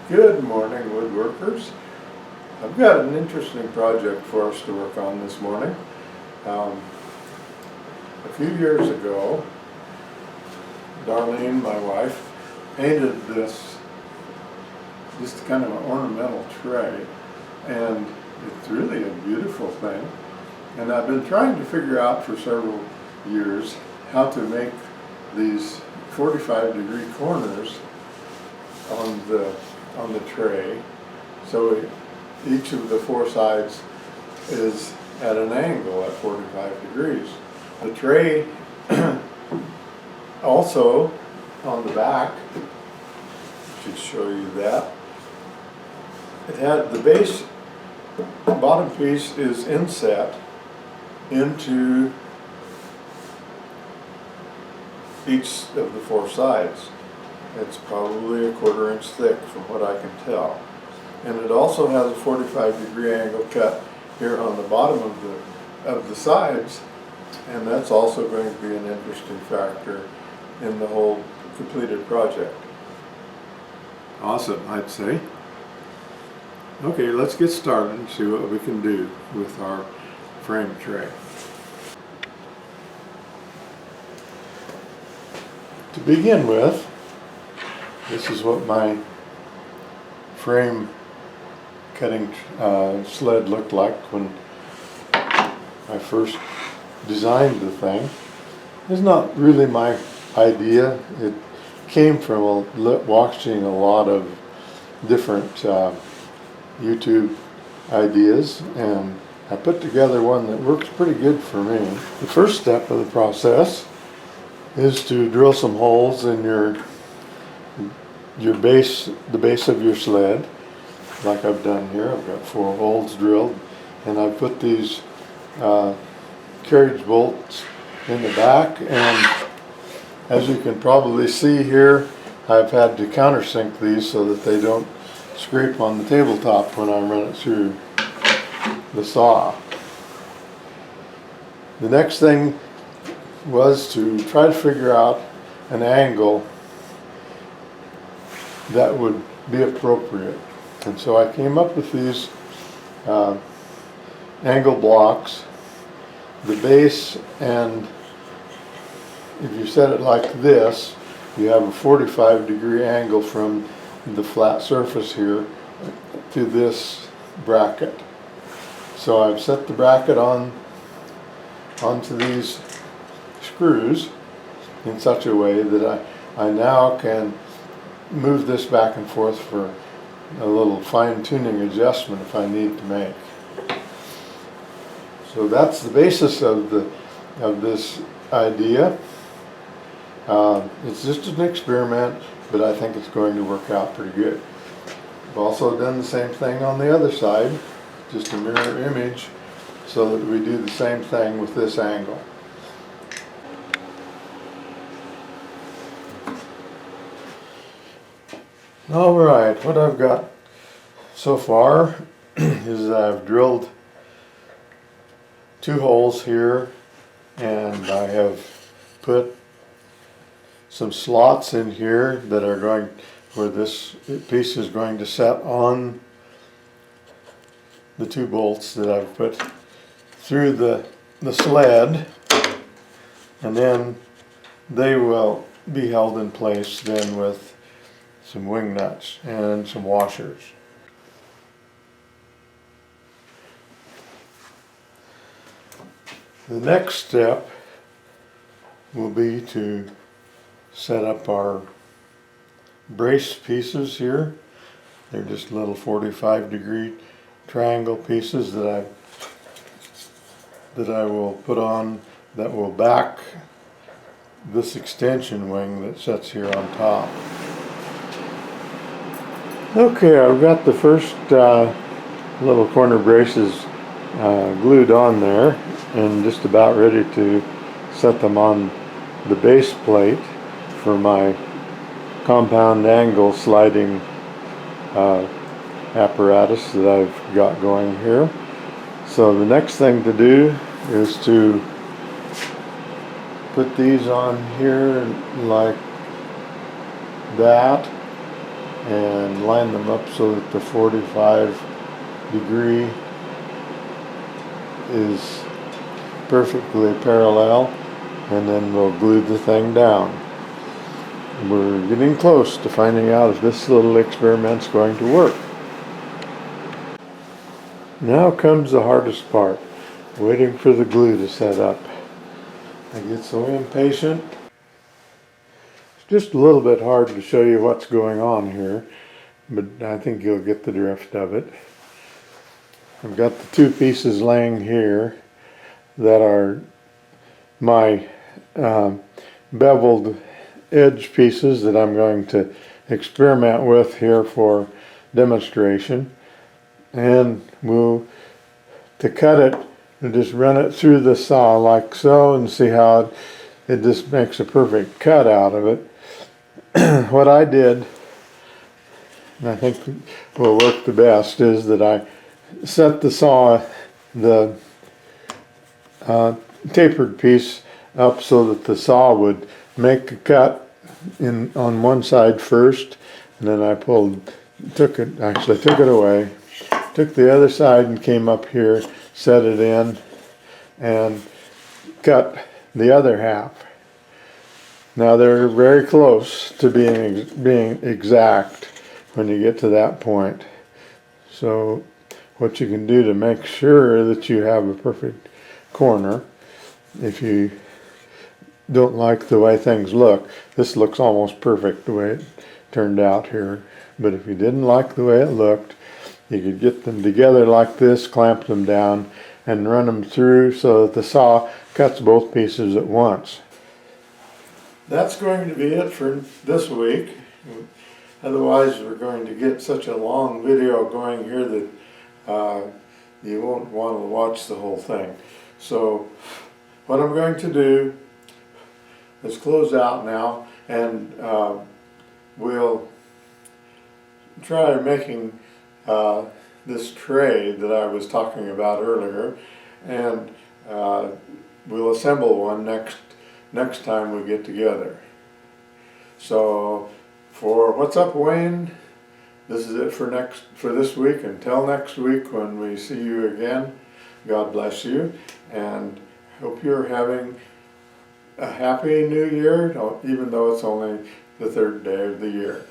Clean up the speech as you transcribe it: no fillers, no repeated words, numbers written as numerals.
Good morning, woodworkers. I've got an interesting project for us to work on this morning. A few years ago, Darlene, my wife, painted this just kind of an ornamental tray, and it's really a beautiful thing. And I've been trying to figure out for several years how to make these 45-degree corners on the tray, so each of the four sides is at an angle at 45 degrees. The tray also on the back, I should show you that. It had the base, bottom piece is inset into each of the four sides. It's probably a 1/4 inch thick from what I can tell. And it also has a 45-degree angle cut here on the bottom of the sides, and that's also going to be an interesting factor in the whole completed project. Awesome, I'd say. Okay, let's get started and see what we can do with our frame tray. To begin with, this is what my frame cutting sled looked like when I first designed the thing. It's not really my idea. It came from watching a lot of different YouTube ideas, and I put together one that works pretty good for me. The first step of the process is to drill some holes in the base of your sled, like I've done here. I've got 4 holes drilled, and I've put these carriage bolts in the back, and as you can probably see here, I've had to countersink these so that they don't scrape on the tabletop when I run it through the saw. The next thing was to try to figure out an angle that would be appropriate. And so I came up with these angle blocks. The base, and if you set it like this, you have a 45-degree angle from the flat surface here to this bracket. So I've set the bracket onto these screws in such a way that I now can move this back and forth for a little fine-tuning adjustment if I need to make. So that's the basis of this idea. It's just an experiment, but I think it's going to work out pretty good. I've also done the same thing on the other side, just a mirror image, so that we do the same thing with this angle. Alright, what I've got so far is I've drilled 2 holes here, and I have put some slots in here that are going where this piece is going to set on the 2 bolts that I've put through the sled, and then they will be held in place then with some wing nuts and some washers. The next step will be to set up our brace pieces here. They're just little 45-degree triangle pieces that I will put on, that will back this extension wing that sits here on top. Okay, I've got the first little corner braces glued on there and just about ready to set them on the base plate for my compound angle sliding apparatus that I've got going here. So the next thing to do is to put these on here like that, and line them up so that the 45 degree is perfectly parallel, and then we'll glue the thing down. We're getting close to finding out if this little experiment's going to work. Now comes the hardest part, waiting for the glue to set up. I get so impatient. It's just a little bit hard to show you what's going on here, but I think you'll get the drift of it. I've got the two pieces laying here that are my beveled edge pieces that I'm going to experiment with here for demonstration. And to cut it, we'll just run it through the saw like so and see how it just makes a perfect cut out of it. What I did, and I think will work the best, is that I set the saw, the tapered piece, up so that the saw would make a cut on one side first, and then I took it away, took the other side and came up here, set it in, and cut the other half. Now they're very close to being exact when you get to that point. So what you can do to make sure that you have a perfect corner, if you don't like the way things look, this looks almost perfect the way it turned out here. But if you didn't like the way it looked, you could get them together like this, clamp them down, and run them through so that the saw cuts both pieces at once. That's going to be it for this week. Otherwise, we're going to get such a long video going here that you won't want to watch the whole thing. So what I'm going to do is close out now, and we'll try making this tray that I was talking about earlier, and we'll assemble one next time we get together. So for What's Up, Wayne, this is it for this week. Until next week when we see you again, God bless you, and hope you're having a happy new year, even though it's only the third day of the year.